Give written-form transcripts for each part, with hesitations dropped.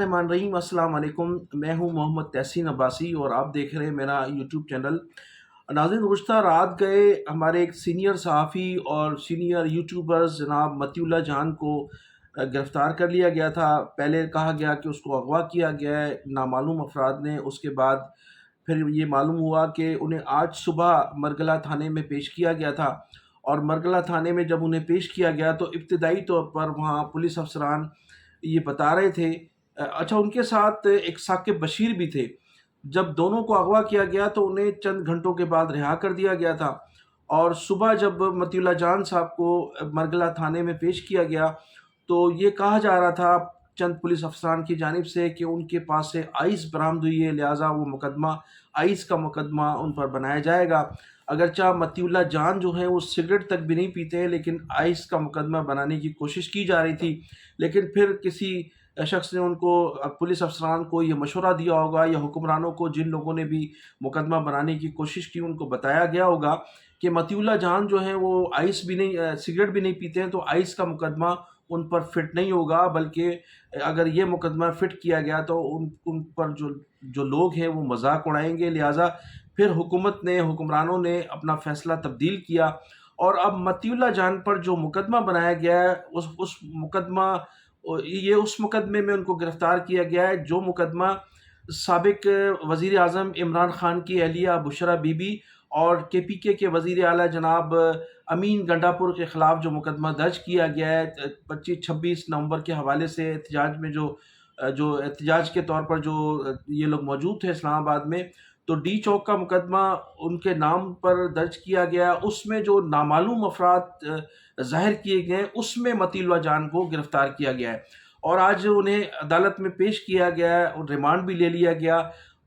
الرحمن الرحیم۔ السلام علیکم، میں ہوں محمد تحسین عباسی اور آپ دیکھ رہے ہیں میرا یوٹیوب چینل۔ ناظرین، گزشتہ رات گئے ہمارے ایک سینئر صحافی اور سینئر یوٹیوبرز جناب مطیع اللہ جان کو گرفتار کر لیا گیا تھا۔ پہلے کہا گیا کہ اس کو اغوا کیا گیا ہے نامعلوم افراد نے، اس کے بعد پھر یہ معلوم ہوا کہ انہیں آج صبح مرگلہ تھانے میں پیش کیا گیا تھا، اور مرگلہ تھانے میں جب انہیں پیش کیا گیا تو ابتدائی طور پر وہاں پولیس افسران یہ بتا رہے تھے، اچھا ان کے ساتھ ایک ثاقب بشیر بھی تھے۔ جب دونوں کو اغوا کیا گیا تو انہیں چند گھنٹوں کے بعد رہا کر دیا گیا تھا، اور صبح جب مطیع اللہ جان صاحب کو مرگلہ تھانے میں پیش کیا گیا تو یہ کہا جا رہا تھا چند پولیس افسران کی جانب سے کہ ان کے پاس سے آئس برآمد ہوئی ہے، لہٰذا وہ مقدمہ آئس کا مقدمہ ان پر بنایا جائے گا۔ اگرچہ مطیع اللہ جان جو ہیں وہ سگریٹ تک بھی نہیں پیتے ہیں، لیکن آئس کا مقدمہ بنانے کی کوشش کی جا رہی تھی۔ لیکن پھر کسی شخص نے ان کو، پولیس افسران کو یہ مشورہ دیا ہوگا یا حکمرانوں کو جن لوگوں نے بھی مقدمہ بنانے کی کوشش کی ان کو بتایا گیا ہوگا کہ مطیع اللہ جان جو ہیں وہ آئس بھی نہیں، سگریٹ بھی نہیں پیتے ہیں، تو آئس کا مقدمہ ان پر فٹ نہیں ہوگا، بلکہ اگر یہ مقدمہ فٹ کیا گیا تو ان پر جو لوگ ہیں وہ مذاق اڑائیں گے۔ لہٰذا پھر حکومت نے، حکمرانوں نے اپنا فیصلہ تبدیل کیا، اور اب مطیع اللہ جان پر جو مقدمہ بنایا گیا ہے اس مقدمے میں ان کو گرفتار کیا گیا ہے، جو مقدمہ سابق وزیر اعظم عمران خان کی اہلیہ بشرا بی بی اور کے پی کے وزیر اعلیٰ جناب امین گنڈاپور کے خلاف جو مقدمہ درج کیا گیا ہے 26 نومبر کے حوالے سے احتجاج میں جو احتجاج کے طور پر جو یہ لوگ موجود تھے اسلام آباد میں، تو ڈی چوک کا مقدمہ ان کے نام پر درج کیا گیا۔ اس میں جو نامعلوم افراد ظاہر کیے گئے اس میں مطیع اللہ جان کو گرفتار کیا گیا ہے، اور آج انہیں عدالت میں پیش کیا گیا ہے اور ریمانڈ بھی لے لیا گیا۔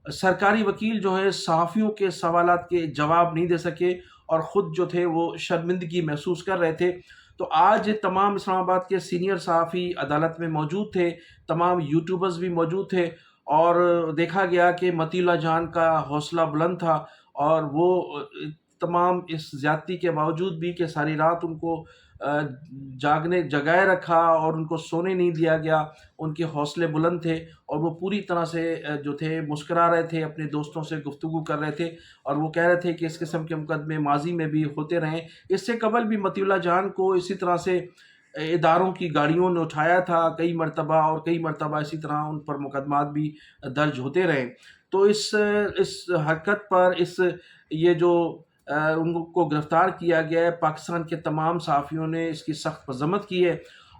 سرکاری وکیل جو ہے صحافیوں کے سوالات کے جواب نہیں دے سکے اور خود جو تھے وہ شرمندگی محسوس کر رہے تھے۔ تو آج تمام اسلام آباد کے سینئر صحافی عدالت میں موجود تھے، تمام یوٹیوبرز بھی موجود تھے، اور دیکھا گیا کہ مطیع اللہ جان کا حوصلہ بلند تھا، اور وہ تمام اس زیادتی کے باوجود بھی کہ ساری رات ان کو جگائے رکھا اور ان کو سونے نہیں دیا گیا، ان کے حوصلے بلند تھے، اور وہ پوری طرح سے جو تھے مسکرا رہے تھے، اپنے دوستوں سے گفتگو کر رہے تھے، اور وہ کہہ رہے تھے کہ اس قسم کے مقدمے ماضی میں بھی ہوتے رہیں۔ اس سے قبل بھی مطیع اللہ جان کو اسی طرح سے اداروں کی گاڑیوں نے اٹھایا تھا کئی مرتبہ، اور کئی مرتبہ اسی طرح ان پر مقدمات بھی درج ہوتے رہے۔ تو اس حرکت پر یہ جو ان کو گرفتار کیا گیا ہے، پاکستان کے تمام صحافیوں نے اس کی سخت مذمت کی ہے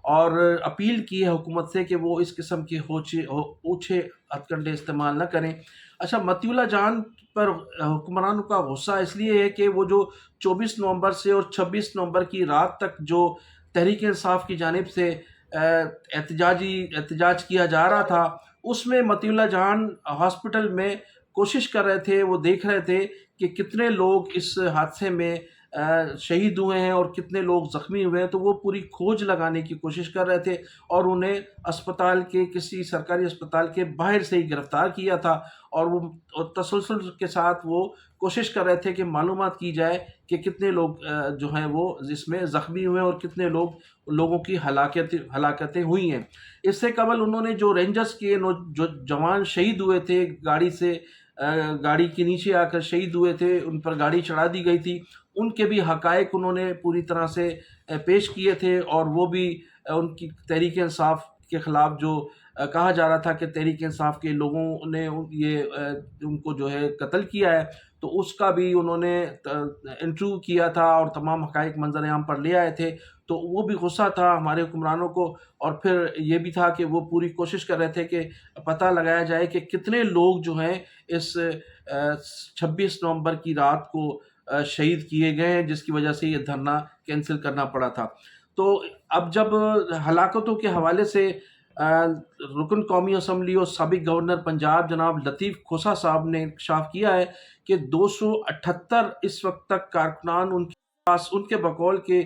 اور اپیل کی ہے حکومت سے کہ وہ اس قسم کے اونچے ہتھ کنڈے استعمال نہ کریں۔ اچھا، مطیع اللہ جان پر حکمرانوں کا غصہ اس لیے ہے کہ وہ جو 24 نومبر سے اور 26 نومبر کی رات تک جو تحریک انصاف کی جانب سے احتجاج کیا جا رہا تھا، اس میں مطیع اللہ جان ہاسپٹل میں کوشش کر رہے تھے، وہ دیکھ رہے تھے کہ کتنے لوگ اس حادثے میں شہید ہوئے ہیں اور کتنے لوگ زخمی ہوئے ہیں، تو وہ پوری کھوج لگانے کی کوشش کر رہے تھے، اور انہیں اسپتال کے کسی سرکاری اسپتال کے باہر سے ہی گرفتار کیا تھا، اور وہ تسلسل کے ساتھ وہ کوشش کر رہے تھے کہ معلومات کی جائے کہ کتنے لوگ جو ہیں وہ اس میں زخمی ہوئے اور کتنے لوگوں کی ہلاکتیں ہوئی ہیں۔ اس سے قبل انہوں نے جو رینجرز کے جو جوان شہید ہوئے تھے، گاڑی کے نیچے آ کر شہید ہوئے تھے، ان پر گاڑی چڑھا دی گئی تھی، ان کے بھی حقائق انہوں نے پوری طرح سے پیش کیے تھے، اور وہ بھی ان کی تحریک انصاف کے خلاف جو کہا جا رہا تھا کہ تحریک انصاف کے لوگوں نے ان کو جو ہے قتل کیا ہے، تو اس کا بھی انہوں نے انٹرویو کیا تھا اور تمام حقائق منظر عام پر لے آئے تھے۔ تو وہ بھی غصہ تھا ہمارے حکمرانوں کو، اور پھر یہ بھی تھا کہ وہ پوری کوشش کر رہے تھے کہ پتہ لگایا جائے کہ کتنے لوگ جو ہیں اس 26 نومبر کی رات کو شہید کیے گئے ہیں، جس کی وجہ سے یہ دھرنا کینسل کرنا پڑا تھا۔ تو اب جب ہلاکتوں کے حوالے سے رکن قومی اسمبلی اور سابق گورنر پنجاب جناب لطیف کھوسہ صاحب نے انکشاف کیا ہے کہ 278 اس وقت تک کارکنان ان کے پاس، ان کے بقول کے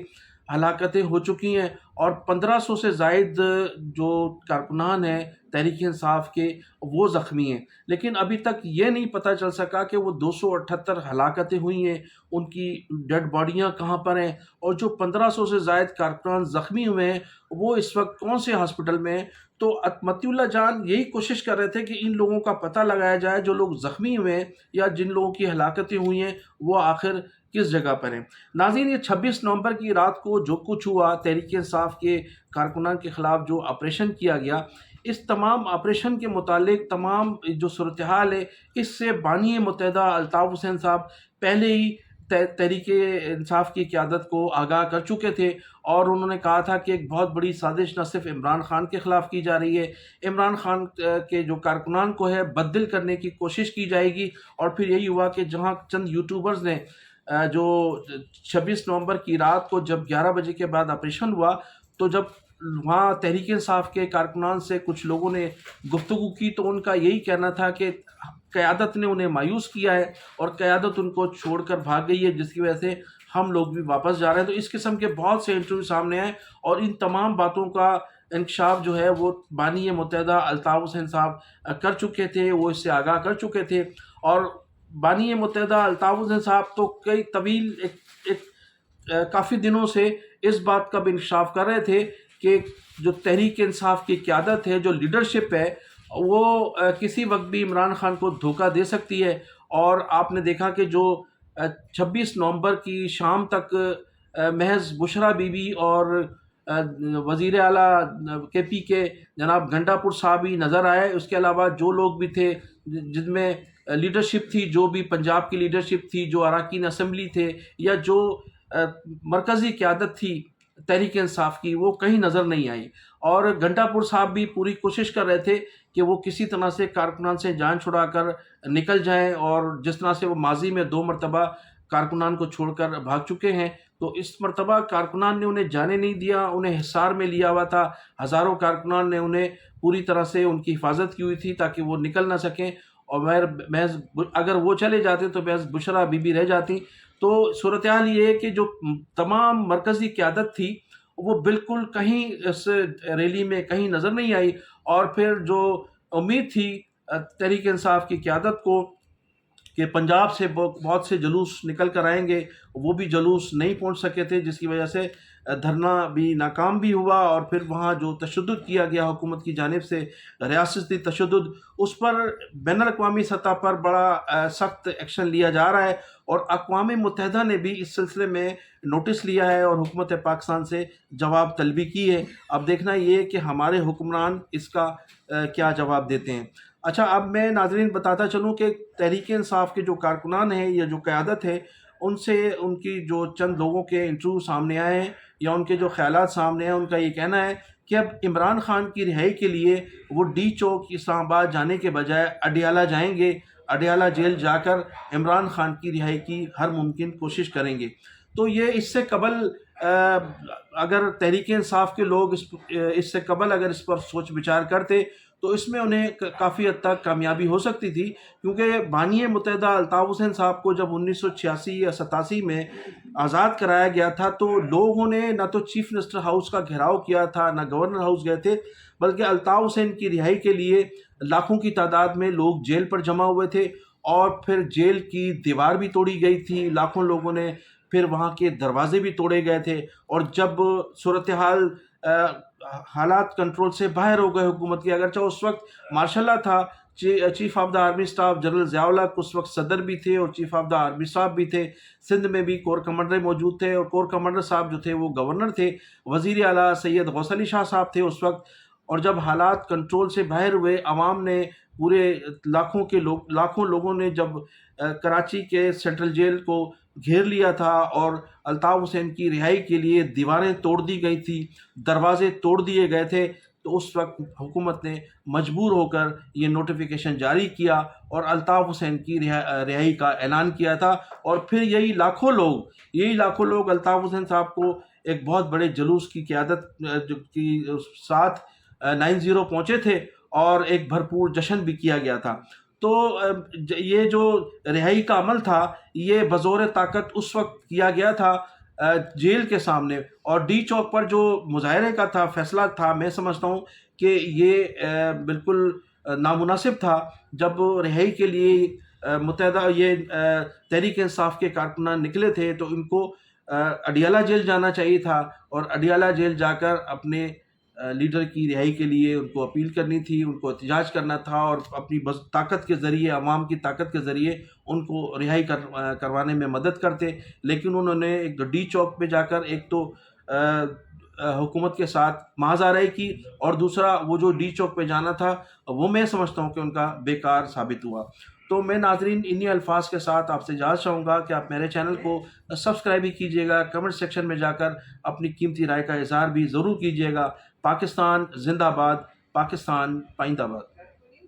ہلاکتیں ہو چکی ہیں اور 1500 سے زائد جو کارکنان ہیں تحریک انصاف کے وہ زخمی ہیں، لیکن ابھی تک یہ نہیں پتہ چل سکا کہ وہ 278 ہلاکتیں ہوئی ہیں، ان کی ڈیڈ باڈیاں کہاں پر ہیں، اور جو 1500 سے زائد کارکنان زخمی ہوئے ہیں وہ اس وقت کون سے ہاسپٹل میں ہیں۔ تو متی اللہ جان یہی کوشش کر رہے تھے کہ ان لوگوں کا پتہ لگایا جائے جو لوگ زخمی ہوئے ہیں یا جن لوگوں کی ہلاکتیں ہوئی ہیں وہ آخر کس جگہ پر ہیں۔ ناظرین، یہ 26 نومبر کی رات کو جو کچھ ہوا، تحریک انصاف کے کارکنان کے خلاف جو آپریشن کیا گیا، اس تمام آپریشن کے متعلق تمام جو صورتحال ہے، اس سے بانی متحدہ الطاف حسین صاحب پہلے ہی تحریک انصاف کی قیادت کو آگاہ کر چکے تھے، اور انہوں نے کہا تھا کہ ایک بہت بڑی سازش نہ صرف عمران خان کے خلاف کی جا رہی ہے، عمران خان کے جو کارکنان کو ہے بددل کرنے کی کوشش کی جائے گی۔ اور پھر یہی ہوا کہ جہاں چند یوٹیوبرز نے جو 26 نومبر کی رات کو جب 11 بجے کے بعد آپریشن ہوا، تو جب وہاں تحریک انصاف کے کارکنان سے کچھ لوگوں نے گفتگو کی تو ان کا یہی کہنا تھا کہ قیادت نے انہیں مایوس کیا ہے اور قیادت ان کو چھوڑ کر بھاگ گئی ہے، جس کی وجہ سے ہم لوگ بھی واپس جا رہے ہیں۔ تو اس قسم کے بہت سے انٹرویو سامنے آئے اور ان تمام باتوں کا انکشاف جو ہے وہ بانی متحدہ الطاف حسین صاحب کر چکے تھے، وہ اس سے آگاہ کر چکے تھے۔ اور بانی متحدہ الطاف حسین صاحب تو کئی طویل کافی دنوں سے اس بات کا بھی انکشاف کر رہے تھے کہ جو تحریک انصاف کی قیادت ہے، جو لیڈرشپ ہے، وہ کسی وقت بھی عمران خان کو دھوکہ دے سکتی ہے۔ اور آپ نے دیکھا کہ جو 26 نومبر کی شام تک محض بشرا بی بی اور وزیر اعلیٰ کے پی کے جناب گھنٹا پور صاحب ہی نظر آئے، اس کے علاوہ جو لوگ بھی تھے جن میں لیڈرشپ تھی، جو بھی پنجاب کی لیڈرشپ تھی، جو اراکین اسمبلی تھے یا جو مرکزی قیادت تھی تحریک انصاف کی، وہ کہیں نظر نہیں آئی۔ اور گھنٹا پور صاحب بھی پوری کوشش کر رہے تھے کہ وہ کسی طرح سے کارکنان سے جان چھڑا کر نکل جائیں، اور جس طرح سے وہ ماضی میں 2 مرتبہ کارکنان کو چھوڑ کر بھاگ چکے ہیں، تو اس مرتبہ کارکنان نے انہیں جانے نہیں دیا، انہیں حصار میں لیا ہوا تھا، ہزاروں کارکنان نے انہیں پوری طرح سے ان کی حفاظت کی ہوئی تھی تاکہ وہ نکل نہ سکیں، اور محض اگر وہ چلے جاتے تو محض بشرا بی بی رہ جاتی۔ تو صورتحال یہ ہے کہ جو تمام مرکزی قیادت تھی وہ بالکل کہیں اس ریلی میں کہیں نظر نہیں آئی، اور پھر جو امید تھی تحریک انصاف کی قیادت کو کہ پنجاب سے بہت سے جلوس نکل کر آئیں گے، وہ بھی جلوس نہیں پہنچ سکے تھے، جس کی وجہ سے دھرنا بھی ناکام بھی ہوا۔ اور پھر وہاں جو تشدد کیا گیا حکومت کی جانب سے، ریاستی تشدد، اس پر بین الاقوامی سطح پر بڑا سخت ایکشن لیا جا رہا ہے، اور اقوام متحدہ نے بھی اس سلسلے میں نوٹس لیا ہے اور حکومت پاکستان سے جواب طلبی کی ہے۔ اب دیکھنا یہ ہے کہ ہمارے حکمران اس کا کیا جواب دیتے ہیں۔ اچھا، اب میں ناظرین بتاتا چلوں کہ تحریک انصاف کے جو کارکنان ہیں یا جو قیادت ہے، ان سے ان کی جو چند لوگوں کے انٹرویو سامنے آئے ہیں یا ان کے جو خیالات سامنے ہیں، ان کا یہ کہنا ہے کہ اب عمران خان کی رہائی کے لیے وہ ڈی چوک اسلام آباد جانے کے بجائے اڈیالہ جائیں گے، اڈیالہ جیل جا کر عمران خان کی رہائی کی ہر ممکن کوشش کریں گے۔ تو یہ اس سے قبل اگر تحریک انصاف کے لوگ اس سے قبل اگر اس پر سوچ بچار کرتے تو اس میں انہیں کافی حد تک کامیابی ہو سکتی تھی، کیونکہ بانی متحدہ الطاف حسین صاحب کو جب 1986 یا 87 میں آزاد کرایا گیا تھا تو لوگوں نے نہ تو چیف منسٹر ہاؤس کا گھیراؤ کیا تھا، نہ گورنر ہاؤس گئے تھے، بلکہ الطاف حسین کی رہائی کے لیے لاکھوں کی تعداد میں لوگ جیل پر جمع ہوئے تھے، اور پھر جیل کی دیوار بھی توڑی گئی تھی، لاکھوں لوگوں نے پھر وہاں کے دروازے بھی توڑے گئے تھے۔ اور جب صورتحال حالات کنٹرول سے باہر ہو گئے حکومت کی، اگرچہ اس وقت مارشل اللہ تھا، chief of the army staff general Zia الحق اس وقت صدر بھی تھے اور chief of the army staff بھی تھے، سندھ میں بھی کور کمانڈر موجود تھے، اور کور کمانڈر صاحب جو تھے وہ گورنر تھے، وزیر اعلیٰ سید غوث علی شاہ صاحب تھے اس وقت۔ اور جب حالات کنٹرول سے باہر ہوئے، عوام نے پورے لاکھوں لوگوں نے جب کراچی کے سینٹرل جیل کو گھیر لیا تھا اور الطاف حسین کی رہائی کے لیے دیواریں توڑ دی گئی تھی، دروازے توڑ دیے گئے تھے، تو اس وقت حکومت نے مجبور ہو کر یہ نوٹیفیکیشن جاری کیا اور الطاف حسین کی رہائی کا اعلان کیا تھا۔ اور پھر یہی لاکھوں لوگ الطاف حسین صاحب کو ایک بہت بڑے جلوس کی قیادت کی ساتھ 90 پہنچے تھے اور ایک بھرپور جشن بھی کیا گیا تھا۔ تو یہ جو رہائی کا عمل تھا یہ بزور طاقت اس وقت کیا گیا تھا جیل کے سامنے، اور ڈی چوک پر جو مظاہرے کا تھا فیصلہ تھا، میں سمجھتا ہوں کہ یہ بالکل نامناسب تھا. جب رہائی کے لیے متحدہ یہ تحریک انصاف کے کارکنان نکلے تھے تو ان کو اڈیالہ جیل جانا چاہیے تھا، اور اڈیالہ جیل جا کر اپنے لیڈر کی رہائی کے لیے ان کو اپیل کرنی تھی، ان کو احتجاج کرنا تھا، اور اپنی طاقت کے ذریعے، عوام کی طاقت کے ذریعے ان کو رہائی کروانے میں مدد کرتے. لیکن انہوں نے ایک تو ڈی چوک پہ جا کر ایک تو حکومت کے ساتھ محاذ آرائی کی، اور دوسرا وہ جو ڈی چوک پہ جانا تھا وہ میں سمجھتا ہوں کہ ان کا بیکار ثابت ہوا. تو میں ناظرین انہی الفاظ کے ساتھ آپ سے اجازت چاہوں گا کہ آپ میرے چینل کو سبسکرائب بھی کیجیے گا، کمنٹ سیکشن میں جا کر اپنی قیمتی رائے کا اظہار بھی ضرور کیجیے گا. پاکستان زندہ باد، پاکستان پائندہ باد.